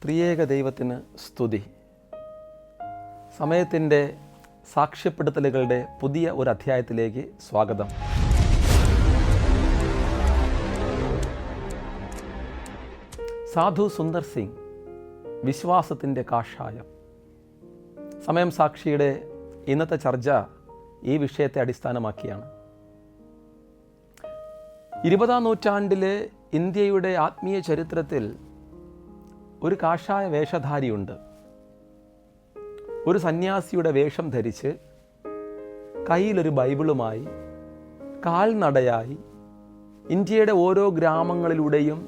ത്രിയേക ദൈവത്തിന് സ്തുതി. സമയത്തിൻ്റെ സാക്ഷ്യപ്പെടുത്തലുകളുടെ പുതിയ ഒരു അധ്യായത്തിലേക്ക് സ്വാഗതം. സാധു സുന്ദർ സിംഗ്, വിശ്വാസത്തിൻ്റെ കാഷായം. സമയം സാക്ഷിയുടെ ഇന്നത്തെ ചർച്ച ഈ വിഷയത്തെ അടിസ്ഥാനമാക്കിയാണ്. 20-ാം നൂറ്റാണ്ടിലെ ഇന്ത്യയുടെ ആത്മീയ ചരിത്രത്തിൽ ഒരു കാഷായ വേഷധാരിയുണ്ട്. ഒരു സന്യാസിയുടെ വേഷം ധരിച്ച് കയ്യിലൊരു ബൈബിളുമായി കാൽനടയായി ഇന്ത്യയുടെ ഓരോ ഗ്രാമങ്ങളിലൂടെയും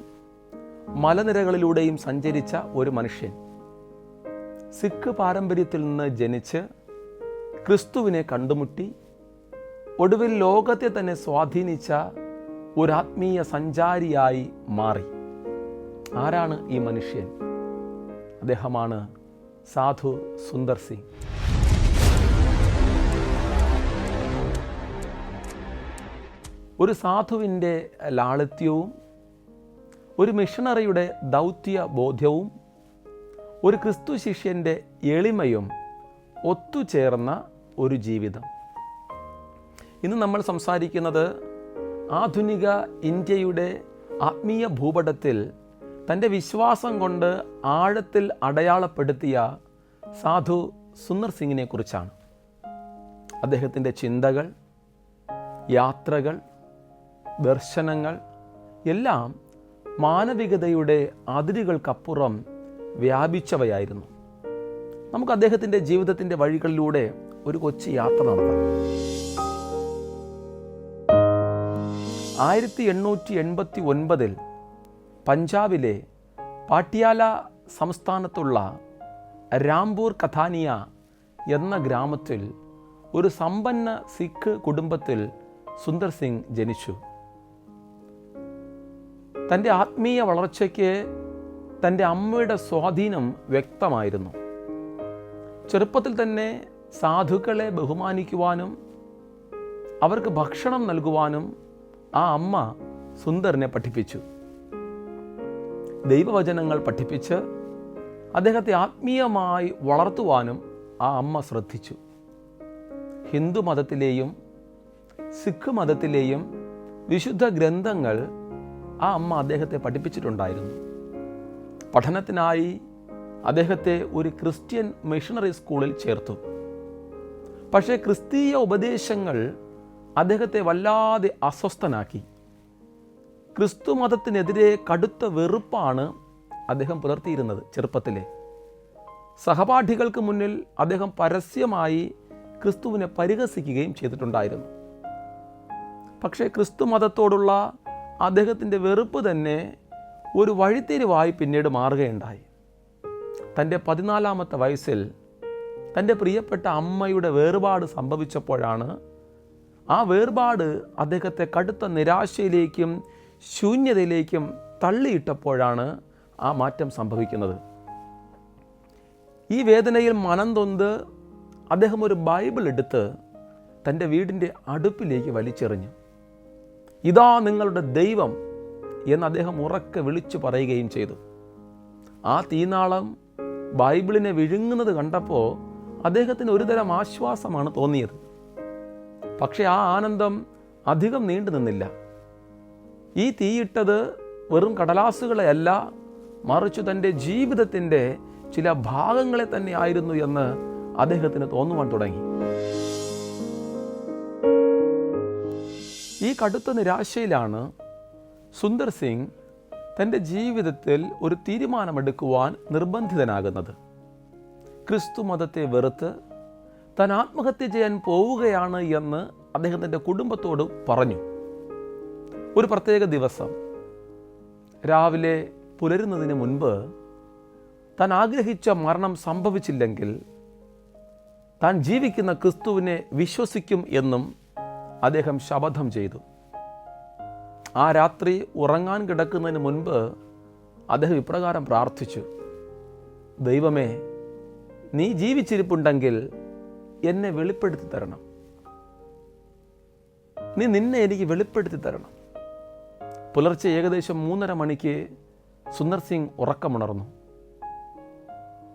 മലനിരകളിലൂടെയും സഞ്ചരിച്ച ഒരു മനുഷ്യൻ. സിഖ് പാരമ്പര്യത്തിൽ നിന്ന് ജനിച്ച് ക്രിസ്തുവിനെ കണ്ടുമുട്ടി ഒടുവിൽ ലോകത്തെ തന്നെ സ്വാധീനിച്ച ഒരു ആത്മീയ സഞ്ചാരിയായി മാറി. ആരാണ് ഈ മനുഷ്യൻ? അദ്ദേഹമാണ് സാധു സുന്ദർ സിംഗ്. ഒരു സാധുവിൻ്റെ ലാളിത്യവും ഒരു മിഷണറിയുടെ ദൗത്യ ബോധ്യവും ഒരു ക്രിസ്തു ശിഷ്യൻ്റെ എളിമയും ഒത്തുചേർന്ന ഒരു ജീവിതം. ഇന്ന് നമ്മൾ സംസാരിക്കുന്നത് ആധുനിക ഇന്ത്യയുടെ ആത്മീയ ഭൂപടത്തിൽ തൻ്റെ വിശ്വാസം കൊണ്ട് ആഴത്തിൽ അടയാളപ്പെടുത്തിയ സാധു സുന്ദർ സിംഗിനെ കുറിച്ചാണ്. അദ്ദേഹത്തിൻ്റെ ചിന്തകൾ, യാത്രകൾ, ദർശനങ്ങൾ എല്ലാം മാനവികതയുടെ അതിരുകൾക്കപ്പുറം വ്യാപിച്ചവയായിരുന്നു. നമുക്ക് അദ്ദേഹത്തിൻ്റെ ജീവിതത്തിൻ്റെ വഴികളിലൂടെ ഒരു കൊച്ചു യാത്ര നടത്താം. 1889 പഞ്ചാബിലെ പാട്ടിയാല സംസ്ഥാനത്തുള്ള രാംപൂർ കഥാനിയ എന്ന ഗ്രാമത്തിൽ ഒരു സമ്പന്ന സിഖ് കുടുംബത്തിൽ സുന്ദർ സിംഗ് ജനിച്ചു. തൻ്റെ ആത്മീയ വളർച്ചയ്ക്ക് തൻ്റെ അമ്മയുടെ സ്വാധീനം വ്യക്തമായിരുന്നു. ചെറുപ്പത്തിൽ തന്നെ സാധുക്കളെ ബഹുമാനിക്കുവാനും അവർക്ക് ഭക്ഷണം നൽകുവാനും ആ അമ്മ സുന്ദറിനെ പഠിപ്പിച്ചു. ദൈവവചനങ്ങൾ പഠിപ്പിച്ച് അദ്ദേഹത്തെ ആത്മീയമായി വളർത്തുവാനും ആ അമ്മ ശ്രദ്ധിച്ചു. ഹിന്ദു മതത്തിലെയും സിഖ് മതത്തിലെയും വിശുദ്ധ ഗ്രന്ഥങ്ങൾ ആ അമ്മ അദ്ദേഹത്തെ പഠിപ്പിച്ചിട്ടുണ്ടായിരുന്നു. പഠനത്തിനായി അദ്ദേഹത്തെ ഒരു ക്രിസ്ത്യൻ മിഷണറി സ്കൂളിൽ ചേർത്തു. പക്ഷേ ക്രിസ്തീയ ഉപദേശങ്ങൾ അദ്ദേഹത്തെ വല്ലാതെ അസ്വസ്ഥനാക്കി. ക്രിസ്തു മതത്തിനെതിരെ കടുത്ത വെറുപ്പാണ് അദ്ദേഹം പുലർത്തിയിരുന്നത്. ചെറുപ്പത്തിലെ സഹപാഠികൾക്ക് മുന്നിൽ അദ്ദേഹം പരസ്യമായി ക്രിസ്തുവിനെ പരിഹസിക്കുകയും ചെയ്തിട്ടുണ്ടായിരുന്നു. പക്ഷേ ക്രിസ്തു മതത്തോടുള്ള അദ്ദേഹത്തിൻ്റെ വെറുപ്പ് തന്നെ ഒരു വഴിത്തിരിവായി പിന്നീട് മാറുകയുണ്ടായി. തൻ്റെ 14-ാമത്തെ വയസ്സിൽ തൻ്റെ പ്രിയപ്പെട്ട അമ്മയുടെ വേർപാട് സംഭവിച്ചപ്പോഴാണ് ആ വേർപാട് അദ്ദേഹത്തെ കടുത്ത നിരാശയിലേക്കും ശൂന്യതയിലേക്കും തള്ളിയിട്ടപ്പോഴാണ് ആ മാറ്റം സംഭവിക്കുന്നത്. ഈ വേദനയിൽ മനം നൊന്ത് അദ്ദേഹം ഒരു ബൈബിൾ എടുത്ത് തൻ്റെ വീടിൻ്റെ അടുപ്പിലേക്ക് വലിച്ചെറിഞ്ഞു. ഇതാ നിങ്ങളുടെ ദൈവം എന്ന് അദ്ദേഹം ഉറക്കെ വിളിച്ചു പറയുകയും ചെയ്തു. ആ തീനാളം ബൈബിളിനെ വിഴുങ്ങുന്നത് കണ്ടപ്പോൾ അദ്ദേഹത്തിന് ഒരുതരം ആശ്വാസമാണ് തോന്നിയത്. പക്ഷെ ആ ആനന്ദം അധികം നീണ്ടു നിന്നില്ല. ഈ തീയിട്ടത് വെറും കടലാസുകളെയല്ല, മറിച്ചു തൻ്റെ ജീവിതത്തിൻ്റെ ചില ഭാഗങ്ങളെ തന്നെ ആയിരുന്നു എന്ന് അദ്ദേഹത്തിന് തോന്നുവാൻ തുടങ്ങി. ഈ കടുത്ത നിരാശയിലാണ് സുന്ദർ സിംഗ് തൻ്റെ ജീവിതത്തിൽ ഒരു തീരുമാനമെടുക്കുവാൻ നിർബന്ധിതനാകുന്നത്. ക്രിസ്തു മതത്തെ വെറുത്ത് താൻ ആത്മഹത്യ ചെയ്യാൻ പോവുകയാണ് എന്ന് അദ്ദേഹത്തിൻ്റെ കുടുംബത്തോട് പറഞ്ഞു. ഒരു പ്രത്യേക ദിവസം രാവിലെ പുലരുന്നതിന് മുൻപ് താൻ ആഗ്രഹിച്ച മരണം സംഭവിച്ചില്ലെങ്കിൽ താൻ ജീവിക്കുന്ന ക്രിസ്തുവിനെ വിശ്വസിക്കും എന്നും അദ്ദേഹം ശപഥം ചെയ്തു. ആ രാത്രി ഉറങ്ങാൻ കിടക്കുന്നതിന് മുൻപ് അദ്ദേഹം ഇപ്രകാരം പ്രാർത്ഥിച്ചു: ദൈവമേ, നീ ജീവിച്ചിരിപ്പുണ്ടെങ്കിൽ എന്നെ വെളിപ്പെടുത്തി തരണം. നിന്നെ എനിക്ക് വെളിപ്പെടുത്തി തരണം. പുലർച്ചെ ഏകദേശം 3:30 മണിക്ക് സുന്ദർ സിംഗ് ഉറക്കമുണർന്നു.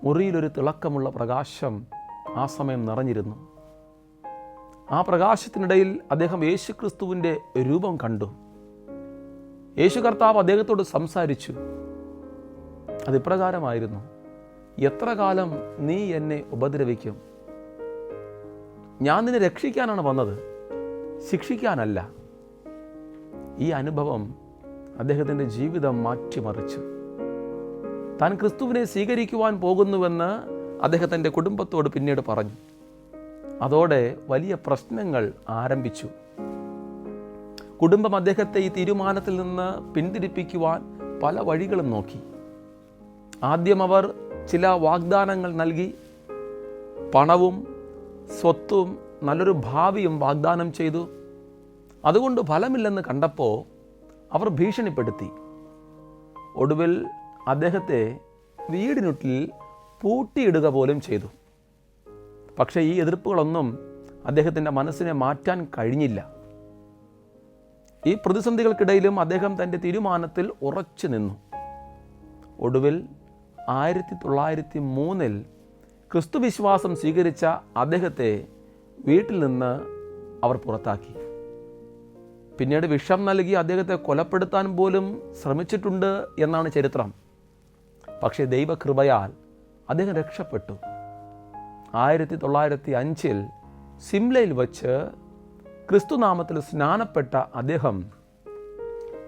മുറിയിലൊരു തിളക്കമുള്ള പ്രകാശം ആ സമയം നിറഞ്ഞിരുന്നു. ആ പ്രകാശത്തിനിടയിൽ അദ്ദേഹം യേശുക്രിസ്തുവിൻ്റെ രൂപം കണ്ടു. യേശു കർത്താവ് അദ്ദേഹത്തോട് സംസാരിച്ചു. അതിപ്രകാരമായിരുന്നു: എത്ര കാലം നീ എന്നെ ഉപദ്രവിക്കും? ഞാൻ നിന്നെ രക്ഷിക്കാനാണ് വന്നത്, ശിക്ഷിക്കാനല്ല. ഈ അനുഭവം അദ്ദേഹത്തിൻ്റെ ജീവിതം മാറ്റിമറിച്ചു. താൻ ക്രിസ്തുവിനെ സ്വീകരിക്കുവാൻ പോകുന്നുവെന്ന് അദ്ദേഹത്തിൻ്റെ കുടുംബത്തോട് പിന്നീട് പറഞ്ഞു. അതോടെ വലിയ പ്രശ്നങ്ങൾ ആരംഭിച്ചു. കുടുംബം അദ്ദേഹത്തെ ഈ തീരുമാനത്തിൽ നിന്ന് പിന്തിരിപ്പിക്കുവാൻ പല വഴികളും നോക്കി. ആദ്യം അവർ ചില വാഗ്ദാനങ്ങൾ നൽകി. പണവും സ്വത്തും നല്ലൊരു ഭാവിയും വാഗ്ദാനം ചെയ്തു. അതുകൊണ്ട് ഫലമില്ലെന്ന് കണ്ടപ്പോൾ അവർ ഭീഷണിപ്പെടുത്തി. ഒടുവിൽ അദ്ദേഹത്തെ വീടിനുള്ളിൽ പൂട്ടിയിടുക പോലും ചെയ്തു. പക്ഷേ ഈ എതിർപ്പുകളൊന്നും അദ്ദേഹത്തിൻ്റെ മനസ്സിനെ മാറ്റാൻ കഴിഞ്ഞില്ല. ഈ പ്രതിസന്ധികൾക്കിടയിലും അദ്ദേഹം തൻ്റെ തീരുമാനത്തിൽ ഉറച്ചു നിന്നു. ഒടുവിൽ 1903 ക്രിസ്തുവിശ്വാസം സ്വീകരിച്ച അദ്ദേഹത്തെ വീട്ടിൽ നിന്ന് അവർ പുറത്താക്കി. പിന്നീട് വിഷം നൽകി അദ്ദേഹത്തെ കൊലപ്പെടുത്താൻ പോലും ശ്രമിച്ചിട്ടുണ്ട് എന്നാണ് ചരിത്രം. പക്ഷേ ദൈവകൃപയാൽ അദ്ദേഹം രക്ഷപ്പെട്ടു. 1905 സിംലയിൽ വച്ച് ക്രിസ്തുനാമത്തിൽ സ്നാനപ്പെട്ട അദ്ദേഹം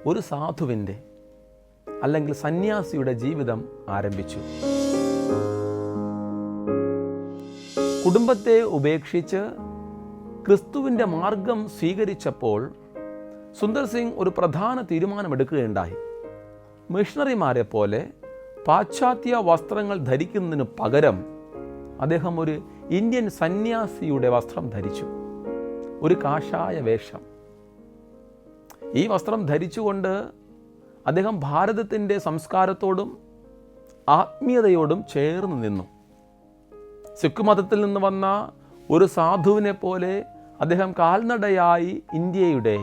ഒരു സാധുവിൻ്റെ അല്ലെങ്കിൽ സന്യാസിയുടെ ജീവിതം ആരംഭിച്ചു. കുടുംബത്തെ ഉപേക്ഷിച്ച് ക്രിസ്തുവിൻ്റെ മാർഗം സ്വീകരിച്ചപ്പോൾ സുന്ദർ സിംഗ് ഒരു പ്രധാന തീരുമാനമെടുക്കുകയുണ്ടായി. മിഷണറിമാരെ പോലെ പാശ്ചാത്യ വസ്ത്രങ്ങൾ ധരിക്കുന്നതിന് പകരം അദ്ദേഹം ഒരു ഇന്ത്യൻ സന്യാസിയുടെ വസ്ത്രം ധരിച്ചു, ഒരു കാഷായ വേഷം. ഈ വസ്ത്രം ധരിച്ചുകൊണ്ട് അദ്ദേഹം ഭാരതത്തിൻ്റെ സംസ്കാരത്തോടും ആത്മീയതയോടും ചേർന്ന് നിന്നു. സിഖ് മതത്തിൽ നിന്ന് വന്ന ഒരു സാധുവിനെ പോലെ അദ്ദേഹം കാൽനടയായി ഇന്ത്യയുടെ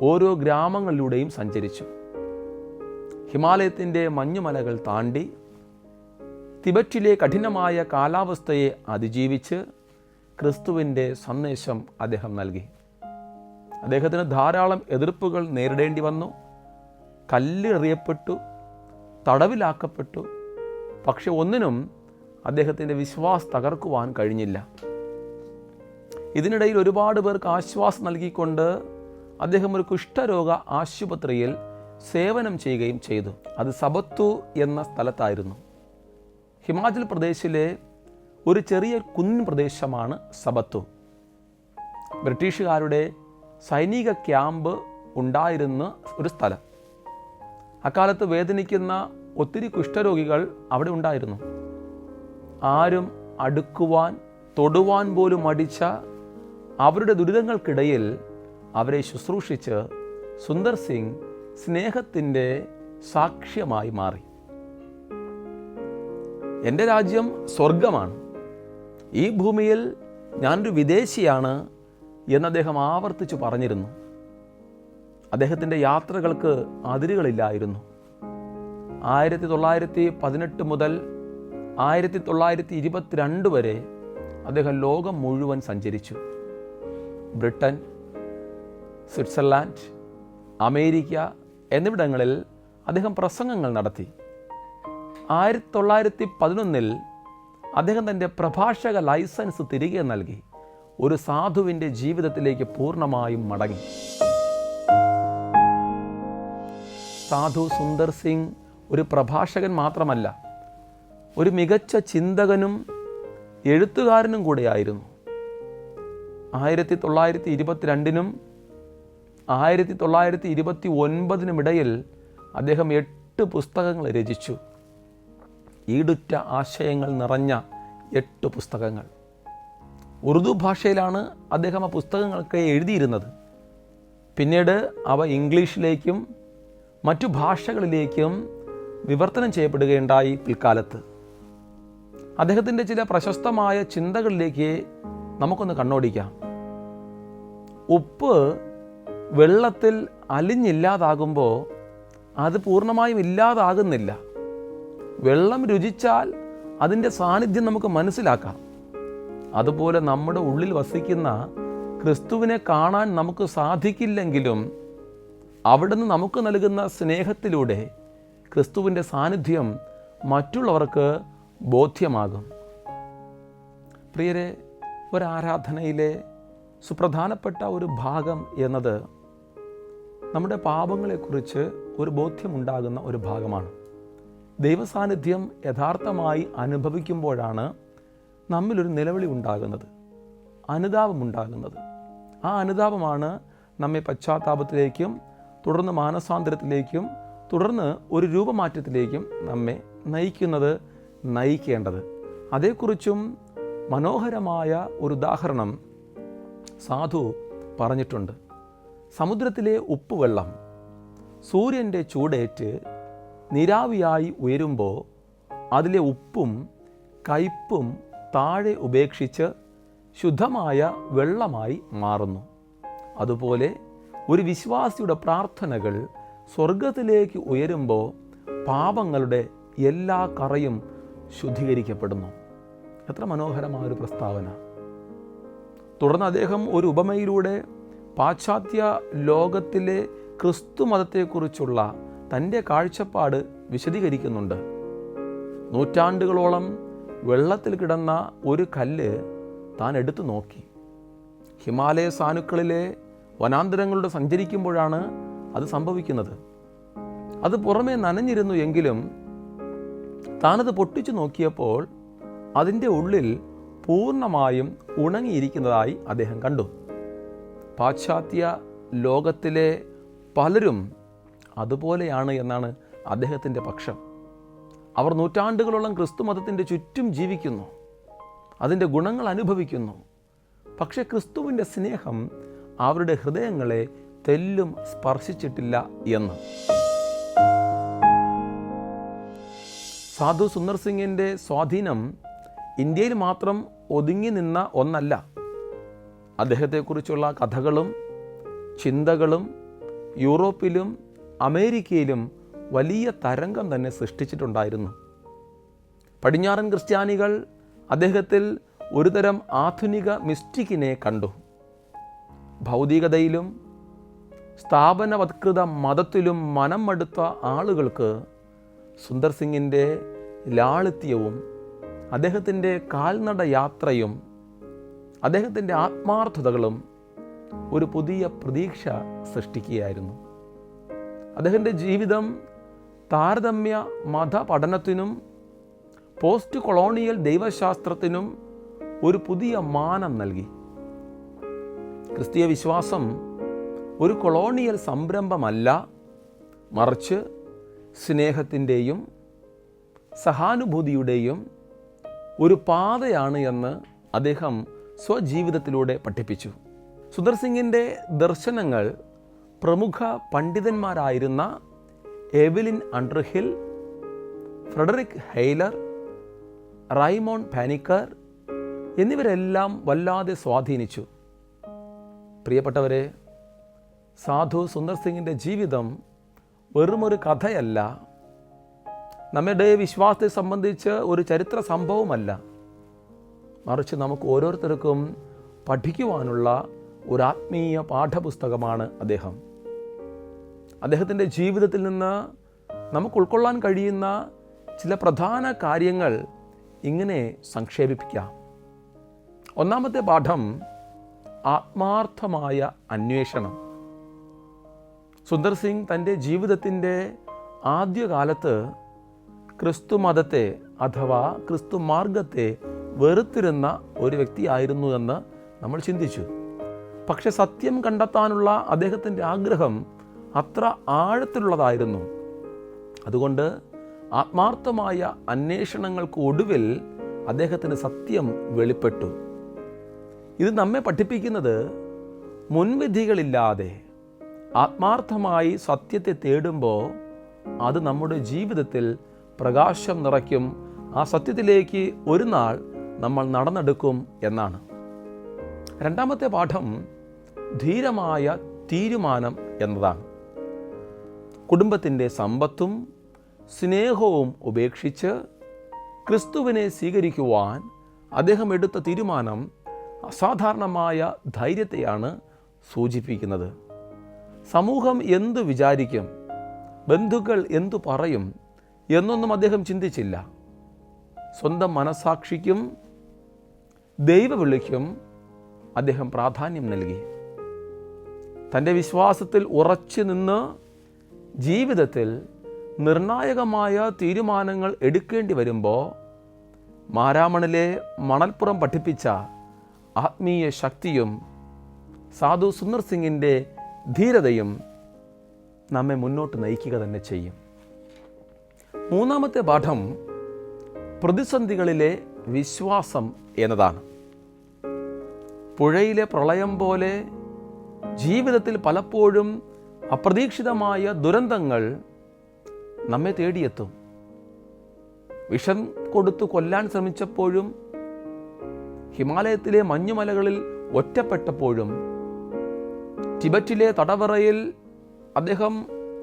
ഓരോ ഗ്രാമങ്ങളിലൂടെയും സഞ്ചരിച്ചു. ഹിമാലയത്തിൻ്റെ മഞ്ഞുമലകൾ താണ്ടി തിബറ്റിലെ കഠിനമായ കാലാവസ്ഥയെ അതിജീവിച്ച് ക്രിസ്തുവിൻ്റെ സന്ദേശം അദ്ദേഹം നൽകി. അദ്ദേഹത്തിന് ധാരാളം എതിർപ്പുകൾ നേരിടേണ്ടി വന്നു. കല്ലെറിയപ്പെട്ടു, തടവിലാക്കപ്പെട്ടു. പക്ഷെ ഒന്നിനും അദ്ദേഹത്തിൻ്റെ വിശ്വാസം തകർക്കുവാൻ കഴിഞ്ഞില്ല. ഇതിനിടയിൽ ഒരുപാട് പേർക്ക് ആശ്വാസം നൽകിക്കൊണ്ട് അദ്ദേഹം ഒരു കുഷ്ഠരോഗ ആശുപത്രിയിൽ സേവനം ചെയ്യുകയും ചെയ്തു. അത് സബത്തു എന്ന സ്ഥലത്തായിരുന്നു. ഹിമാചൽ പ്രദേശിലെ ഒരു ചെറിയ കുന്നിൻ പ്രദേശമാണ് സബത്തു. ബ്രിട്ടീഷുകാരുടെ സൈനിക ക്യാമ്പ് ഉണ്ടായിരുന്ന ഒരു സ്ഥലം. അക്കാലത്ത് വേദനിക്കുന്ന ഒത്തിരി കുഷ്ഠരോഗികൾ അവിടെ ഉണ്ടായിരുന്നു. ആരും അടുക്കുവാൻ തൊടുവാൻ പോലും മടിച്ച അവരുടെ ദുരിതങ്ങൾക്കിടയിൽ അവരെ ശുശ്രൂഷിച്ച് സുന്ദർ സിംഗ് സ്നേഹത്തിൻ്റെ സാക്ഷ്യമായി മാറി. എൻ്റെ രാജ്യം സ്വർഗമാണ്, ഈ ഭൂമിയിൽ ഞാനൊരു വിദേശിയാണ് എന്ന് അദ്ദേഹം ആവർത്തിച്ചു പറഞ്ഞിരുന്നു. അദ്ദേഹത്തിൻ്റെ യാത്രകൾക്ക് അതിരുകളില്ലായിരുന്നു. 1918 മുതൽ 1922 വരെ അദ്ദേഹം ലോകം മുഴുവൻ സഞ്ചരിച്ചു. ബ്രിട്ടൻ, സ്വിറ്റ്സർലാൻഡ്, അമേരിക്ക എന്നിവിടങ്ങളിൽ അദ്ദേഹം പ്രസംഗങ്ങൾ നടത്തി. 1911 അദ്ദേഹം തൻ്റെ പ്രഭാഷക ലൈസൻസ് തിരികെ നൽകി ഒരു സാധുവിൻ്റെ ജീവിതത്തിലേക്ക് പൂർണ്ണമായും മടങ്ങി. സാധു സുന്ദർ സിംഗ് ഒരു പ്രഭാഷകൻ മാത്രമല്ല, ഒരു മികച്ച ചിന്തകനും എഴുത്തുകാരനും കൂടെയായിരുന്നു. 1922 1929 ഇടയിൽ അദ്ദേഹം 8 പുസ്തകങ്ങൾ രചിച്ചു. ഈടുറ്റ ആശയങ്ങൾ നിറഞ്ഞ 8 പുസ്തകങ്ങൾ. ഉറുദു ഭാഷയിലാണ് അദ്ദേഹം ആ പുസ്തകങ്ങളൊക്കെ എഴുതിയിരുന്നത്. പിന്നീട് അവ ഇംഗ്ലീഷിലേക്കും മറ്റു ഭാഷകളിലേക്കും വിവർത്തനം ചെയ്യപ്പെടുകയുണ്ടായി. പിൽക്കാലത്ത് അദ്ദേഹത്തിൻ്റെ ചില പ്രശസ്തമായ ചിന്തകളിലേക്ക് നമുക്കൊന്ന് കണ്ണോടിക്കാം. ഉപ്പ് വെള്ളത്തിൽ അലിഞ്ഞില്ലാതാകുമ്പോൾ അത് പൂർണ്ണമായും ഇല്ലാതാകുന്നില്ല. വെള്ളം രുചിച്ചാൽ അതിൻ്റെ സാന്നിധ്യം നമുക്ക് മനസ്സിലാക്കാം. അതുപോലെ നമ്മുടെ ഉള്ളിൽ വസിക്കുന്ന ക്രിസ്തുവിനെ കാണാൻ നമുക്ക് സാധിക്കില്ലെങ്കിലും അവിടുന്ന് നമുക്ക് നൽകുന്ന സ്നേഹത്തിലൂടെ ക്രിസ്തുവിൻ്റെ സാന്നിധ്യം മറ്റുള്ളവർക്ക് ബോധ്യമാകും. പ്രിയരെ, ഒരാരാധനയിലെ സുപ്രധാനപ്പെട്ട ഒരു ഭാഗം എന്നത് നമ്മുടെ പാപങ്ങളെക്കുറിച്ച് ഒരു ബോധ്യമുണ്ടാകുന്ന ഒരു ഭാഗമാണ്. ദൈവസാന്നിധ്യം യഥാർത്ഥമായി അനുഭവിക്കുമ്പോഴാണ് നമ്മിലൊരു നിലവിളി ഉണ്ടാകുന്നത്, അനുതാപമുണ്ടാകുന്നത്. ആ അനുതാപമാണ് നമ്മെ പശ്ചാത്താപത്തിലേക്കും തുടർന്ന് മാനസാന്തരത്തിലേക്കും തുടർന്ന് ഒരു രൂപമാറ്റത്തിലേക്കും നമ്മെ നയിക്കേണ്ടത്. അതേക്കുറിച്ചും മനോഹരമായ ഒരു ഉദാഹരണം സാധു പറഞ്ഞിട്ടുണ്ട്. സമുദ്രത്തിലെ ഉപ്പുവെള്ളം സൂര്യൻ്റെ ചൂടേറ്റ് നീരാവിയായി ഉയരുമ്പോൾ അതിലെ ഉപ്പും കയ്പും താഴെ ഉപേക്ഷിച്ച് ശുദ്ധമായ വെള്ളമായി മാറുന്നു. അതുപോലെ ഒരു വിശ്വാസിയുടെ പ്രാർത്ഥനകൾ സ്വർഗത്തിലേക്ക് ഉയരുമ്പോൾ പാപങ്ങളുടെ എല്ലാ കറയും ശുദ്ധീകരിക്കപ്പെടുന്നു. എത്ര മനോഹരമായൊരു പ്രസ്താവന. തുടർന്ന് അദ്ദേഹം ഒരു ഉപമയിലൂടെ പാശ്ചാത്യ ലോകത്തിലെ ക്രിസ്തു മതത്തെക്കുറിച്ചുള്ള തൻ്റെ കാഴ്ചപ്പാട് വിശദീകരിക്കുന്നുണ്ട്. നൂറ്റാണ്ടുകളോളം വെള്ളത്തിൽ കിടന്ന ഒരു കല്ല് താൻ എടുത്തു നോക്കി. ഹിമാലയ സാനുക്കളിലെ വനാന്തരങ്ങളിലൂടെ സഞ്ചരിക്കുമ്പോഴാണ് അത് സംഭവിക്കുന്നത്. അത് പുറമേ നനഞ്ഞിരുന്നു എങ്കിലും താനത് പൊട്ടിച്ചു നോക്കിയപ്പോൾ അതിൻ്റെ ഉള്ളിൽ പൂർണ്ണമായും ഉണങ്ങിയിരിക്കുന്നതായി അദ്ദേഹം കണ്ടു. പാശ്ചാത്യ ലോകത്തിലെ പലരും അതുപോലെയാണ് എന്നാണ് അദ്ദേഹത്തിൻ്റെ പക്ഷം. അവർ നൂറ്റാണ്ടുകളോളം ക്രിസ്തു മതത്തിൻ്റെ ചുറ്റും ജീവിക്കുന്നു, അതിൻ്റെ ഗുണങ്ങൾ അനുഭവിക്കുന്നു. പക്ഷെ ക്രിസ്തുവിൻ്റെ സ്നേഹം അവരുടെ ഹൃദയങ്ങളെ തെല്ലും സ്പർശിച്ചിട്ടില്ല എന്ന്. സാധു സുന്ദർ സിംഗിൻ്റെ സ്വാധീനം ഇന്ത്യയിൽ മാത്രം ഒതുങ്ങി നിന്ന ഒന്നല്ല. അദ്ദേഹത്തെക്കുറിച്ചുള്ള കഥകളും ചിന്തകളും യൂറോപ്പിലും അമേരിക്കയിലും വലിയ തരംഗം തന്നെ സൃഷ്ടിച്ചിട്ടുണ്ടായിരുന്നു. പടിഞ്ഞാറൻ ക്രിസ്ത്യാനികൾ അദ്ദേഹത്തിൽ ഒരുതരം ആധുനിക മിസ്റ്റിക്കിനെ കണ്ടു. ഭൗതികതയിലും സ്ഥാപനവത്കൃത മതത്തിലും മനം മടുത്ത ആളുകൾക്ക് സുന്ദർ സിംഗിൻ്റെ ലാളിത്യവും അദ്ദേഹത്തിൻ്റെ കാൽനട യാത്രയും അദ്ദേഹത്തിൻ്റെ ആത്മാർത്ഥതകളും ഒരു പുതിയ പ്രതീക്ഷ സൃഷ്ടിക്കുകയായിരുന്നു. അദ്ദേഹത്തിൻ്റെ ജീവിതം താരതമ്യ മതപഠനത്തിനും പോസ്റ്റ് കൊളോണിയൽ ദൈവശാസ്ത്രത്തിനും ഒരു പുതിയ മാനം നൽകി. ക്രിസ്തീയ വിശ്വാസം ഒരു കൊളോണിയൽ സംരംഭമല്ല, മറിച്ച് സ്നേഹത്തിൻ്റെയും സഹാനുഭൂതിയുടെയും ഒരു പാതയാണ് എന്ന് അദ്ദേഹം സ്വജീവിതത്തിലൂടെ പഠിപ്പിച്ചു. സുന്ദർ സിംഗിൻ്റെ ദർശനങ്ങൾ പ്രമുഖ പണ്ഡിതന്മാരായിരുന്ന എവലിൻ അണ്ടർഹിൽ, ഫ്രെഡറിക് ഹെയ്ലർ, റൈമോൺ പാനിക്കർ എന്നിവരെല്ലാം വല്ലാതെ സ്വാധീനിച്ചു. പ്രിയപ്പെട്ടവരെ, സാധു സുന്ദർ സിംഗിൻ്റെ ജീവിതം വെറുമൊരു കഥയല്ല, നമ്മുടെ വിശ്വാസത്തെ സംബന്ധിച്ച് ഒരു ചരിത്ര സംഭവമല്ല, മറിച്ച് നമുക്ക് ഓരോരുത്തർക്കും പഠിക്കുവാനുള്ള ഒരു ആത്മീയ പാഠപുസ്തകമാണ് അദ്ദേഹം. അദ്ദേഹത്തിൻ്റെ ജീവിതത്തിൽ നിന്ന് നമുക്ക് ഉൾക്കൊള്ളാൻ കഴിയുന്ന ചില പ്രധാന കാര്യങ്ങൾ ഇങ്ങനെ സംക്ഷേപിപ്പിക്കാം. ഒന്നാമത്തെ പാഠം ആത്മാർത്ഥമായ അന്വേഷണം. സുന്ദർ സിംഗ് തൻ്റെ ജീവിതത്തിൻ്റെ ആദ്യകാലത്ത് ക്രിസ്തു മതത്തെ അഥവാ ക്രിസ്തു മാർഗത്തെ വെറുത്തിരുന്ന ഒരു വ്യക്തിയായിരുന്നു എന്ന് നമ്മൾ ചിന്തിച്ചു. പക്ഷെ സത്യം കണ്ടെത്താനുള്ള അദ്ദേഹത്തിൻ്റെ ആഗ്രഹം അത്ര ആഴത്തിലുള്ളതായിരുന്നു. അതുകൊണ്ട് ആത്മാർത്ഥമായ അന്വേഷണങ്ങൾക്ക് ഒടുവിൽ അദ്ദേഹത്തിന് സത്യം വെളിപ്പെട്ടു. ഇത് നമ്മെ പഠിപ്പിക്കുന്നത് മുൻവിധികളില്ലാതെ ആത്മാർത്ഥമായി സത്യത്തെ തേടുമ്പോൾ അത് നമ്മുടെ ജീവിതത്തിൽ പ്രകാശം നിറയ്ക്കും. ആ സത്യത്തിലേക്ക് ഒരു നാൾ നമ്മൾ നടന്നെടുക്കും എന്നാണ്. രണ്ടാമത്തെ പാഠം ധീരമായ തീരുമാനം എന്നതാണ്. കുടുംബത്തിൻ്റെ സമ്പത്തും സ്നേഹവും ഉപേക്ഷിച്ച് ക്രിസ്തുവിനെ സ്വീകരിക്കുവാൻ അദ്ദേഹം എടുത്ത തീരുമാനം അസാധാരണമായ ധൈര്യത്തെയാണ് സൂചിപ്പിക്കുന്നത്. സമൂഹം എന്തു വിചാരിക്കും, ബന്ധുക്കൾ എന്തു പറയും എന്നൊന്നും അദ്ദേഹം ചിന്തിച്ചില്ല. സ്വന്തം മനസാക്ഷിക്കും ദൈവവിളിക്കും അദ്ദേഹം പ്രാധാന്യം നൽകി. തൻ്റെ വിശ്വാസത്തിൽ ഉറച്ചു നിന്ന് ജീവിതത്തിൽ നിർണായകമായ തീരുമാനങ്ങൾ എടുക്കേണ്ടി വരുമ്പോൾ മാരാമണിലെ മണൽപ്പുറം പഠിപ്പിച്ച ആത്മീയ ശക്തിയും സാധു സുന്ദർ സിംഗിൻ്റെ ധീരതയും നമ്മെ മുന്നോട്ട് നയിക്കുക തന്നെ ചെയ്യും. മൂന്നാമത്തെ പാഠം പ്രതിസന്ധികളിലെ വിശ്വാസം എന്നതാണ്. പുഴയിലെ പ്രളയം പോലെ ജീവിതത്തിൽ പലപ്പോഴും അപ്രതീക്ഷിതമായ ദുരന്തങ്ങൾ നമ്മെ തേടിയെത്തും. വിഷം കൊടുത്തു കൊല്ലാൻ ശ്രമിച്ചപ്പോഴും, ഹിമാലയത്തിലെ മഞ്ഞുമലകളിൽ ഒറ്റപ്പെട്ടപ്പോഴും, ടിബറ്റിലെ തടവറയിൽ അദ്ദേഹം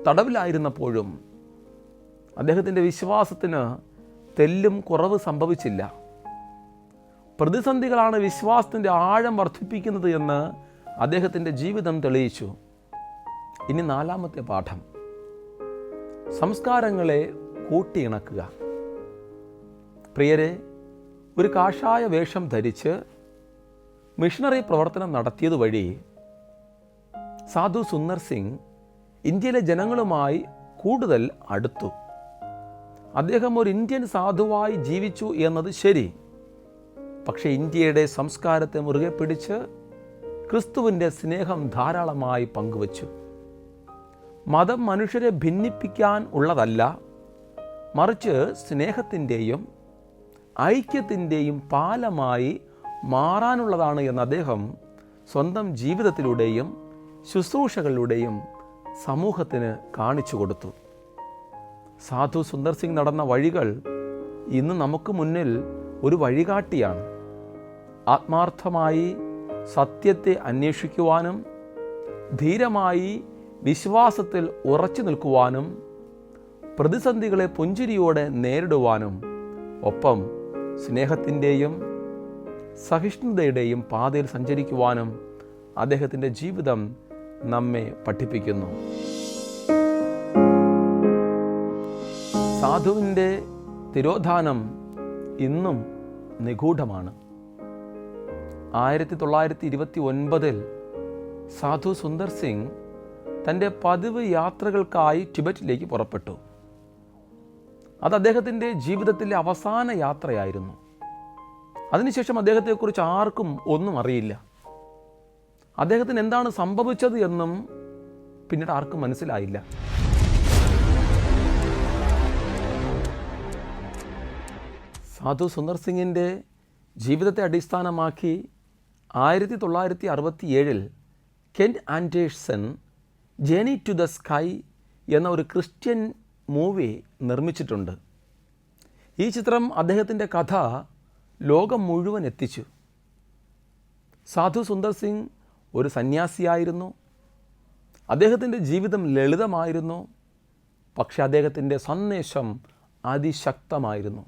തടവിലായിരുന്നപ്പോഴും അദ്ദേഹത്തിൻ്റെ വിശ്വാസത്തിന് തെല്ലും കുറവ് സംഭവിച്ചില്ല. പ്രതിസന്ധികളാണ് വിശ്വാസത്തിൻ്റെ ആഴം വർദ്ധിപ്പിക്കുന്നത് എന്ന് അദ്ദേഹത്തിൻ്റെ ജീവിതം തെളിയിച്ചു. ഇനി നാലാമത്തെ പാഠം സംസ്കാരങ്ങളെ കൂട്ടിയിണക്കുക. പ്രിയരെ, ഒരു കാഷായ വേഷം ധരിച്ച് മിഷണറി പ്രവർത്തനം നടത്തിയതുവഴി സാധു സുന്ദർ സിംഗ് ഇന്ത്യയിലെ ജനങ്ങളുമായി കൂടുതൽ അടുത്തു. അദ്ദേഹം ഒരു ഇന്ത്യൻ സാധുവായി ജീവിച്ചു എന്നത് ശരി. പക്ഷേ ഇന്ത്യയുടെ സംസ്കാരത്തെ മുറുകെ പിടിച്ച് ക്രിസ്തുവിൻ്റെ സ്നേഹം ധാരാളമായി പങ്കുവച്ചു. മതം മനുഷ്യരെ ഭിന്നിപ്പിക്കാൻ ഉള്ളതല്ല, മറിച്ച് സ്നേഹത്തിൻ്റെയും ഐക്യത്തിൻ്റെയും പാലമായി മാറാനുള്ളതാണ് എന്ന് അദ്ദേഹം സ്വന്തം ജീവിതത്തിലൂടെയും ശുശ്രൂഷകളിലൂടെയും സമൂഹത്തിന് കാണിച്ചു കൊടുത്തു. സാധു സുന്ദർ സിംഗ് നടന്ന വഴികൾ ഇന്ന് നമുക്ക് മുന്നിൽ ഒരു വഴികാട്ടിയാണ്. ആത്മാർത്ഥമായി സത്യത്തെ അന്വേഷിക്കുവാനും ധീരമായി വിശ്വാസത്തിൽ ഉറച്ചു നിൽക്കുവാനും പ്രതിസന്ധികളെ പുഞ്ചിരിയോടെ നേരിടുവാനും ഒപ്പം സ്നേഹത്തിൻ്റെയും സഹിഷ്ണുതയുടെയും പാതയിൽ സഞ്ചരിക്കുവാനും അദ്ദേഹത്തിൻ്റെ ജീവിതം നമ്മെ പഠിപ്പിക്കുന്നു. സാധുവിൻ്റെ തിരോധാനം ഇന്നും നിഗൂഢമാണ്. 1929 സാധു സുന്ദർ സിംഗ് തൻ്റെ പതിവ് യാത്രകൾക്കായി ടിബറ്റിലേക്ക് പുറപ്പെട്ടു. അത് അദ്ദേഹത്തിൻ്റെ ജീവിതത്തിലെ അവസാന യാത്രയായിരുന്നു. അതിനുശേഷം അദ്ദേഹത്തെക്കുറിച്ച് ആർക്കും ഒന്നും അറിയില്ല. അദ്ദേഹത്തിന് എന്താണ് സംഭവിച്ചത് എന്നും പിന്നീട് ആർക്കും മനസ്സിലായില്ല. സാധു സുന്ദർ സിംഗിൻ്റെ ജീവിതത്തെ അടിസ്ഥാനമാക്കി 1967 Kent Anderson journey to the sky എന്ന ഒരു ക്രിസ്ത്യൻ മൂവി നിർമ്മിച്ചിട്ടുണ്ട്. ഈ ചിത്രം അദ്ദേഹത്തിൻ്റെ കഥ ലോകം മുഴുവൻ എത്തിച്ചു. സാധു സുന്ദർ സിംഗ് ഒരു സന്യാസിയായിരുന്നു. അദ്ദേഹത്തിൻ്റെ ജീവിതം ലളിതമായിരുന്നു. പക്ഷെ അദ്ദേഹത്തിൻ്റെ സന്ദേശം അതിശക്തമായിരുന്നു.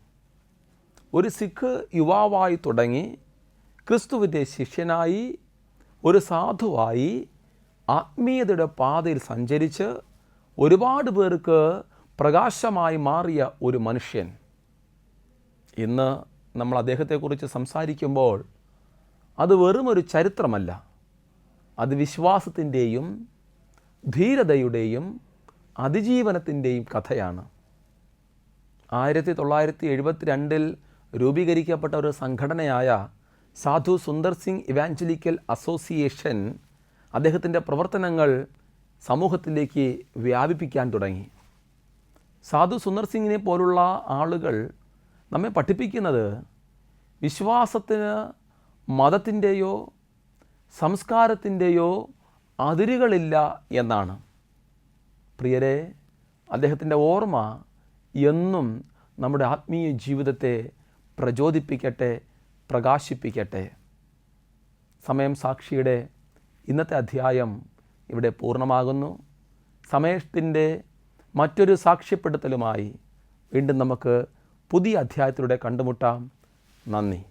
ഒരു സിഖ് യുവാവായി തുടങ്ങി ക്രിസ്തുവിൻ്റെ ശിഷ്യനായി, ഒരു സാധുവായി ആത്മീയതയുടെ പാതയിൽ സഞ്ചരിച്ച് ഒരുപാട് പേർക്ക് പ്രകാശമായി മാറിയ ഒരു മനുഷ്യൻ. ഇന്ന് നമ്മൾ അദ്ദേഹത്തെക്കുറിച്ച് സംസാരിക്കുമ്പോൾ അത് വെറുമൊരു ചരിത്രമല്ല, അത് വിശ്വാസത്തിൻ്റെയും ധീരതയുടെയും അതിജീവനത്തിൻ്റെയും കഥയാണ്. 1972 രൂപീകരിക്കപ്പെട്ട ഒരു സംഘടനയായ സാധു സുന്ദർ സിംഗ് ഇവാഞ്ചലിക്കൽ അസോസിയേഷൻ അദ്ദേഹത്തിൻ്റെ പ്രവർത്തനങ്ങൾ സമൂഹത്തിലേക്ക് വ്യാപിപ്പിക്കാൻ തുടങ്ങി. സാധു സുന്ദർ സിംഗിനെ പോലുള്ള ആളുകൾ നമ്മെ പഠിപ്പിക്കുന്നത് വിശ്വാസത്തിന് മതത്തിൻ്റെയോ സംസ്കാരത്തിൻ്റെയോ അതിരുകളില്ല എന്നാണ്. പ്രിയരെ, അദ്ദേഹത്തിൻ്റെ ഓർമ്മ എന്നും നമ്മുടെ ആത്മീയ ജീവിതത്തെ പ്രചോദിപ്പിക്കട്ടെ, പ്രകാശിപ്പിക്കട്ടെ. സമയം സാക്ഷിയുടെ ഇന്നത്തെ അധ്യായം ഇവിടെ പൂർണ്ണമാകുന്നു. സമയത്തിൻ്റെ മറ്റൊരു സാക്ഷ്യപ്പെടുത്തലുമായി വീണ്ടും നമുക്ക് പുതിയ അധ്യായത്തിലൂടെ കണ്ടുമുട്ടാം. നന്ദി.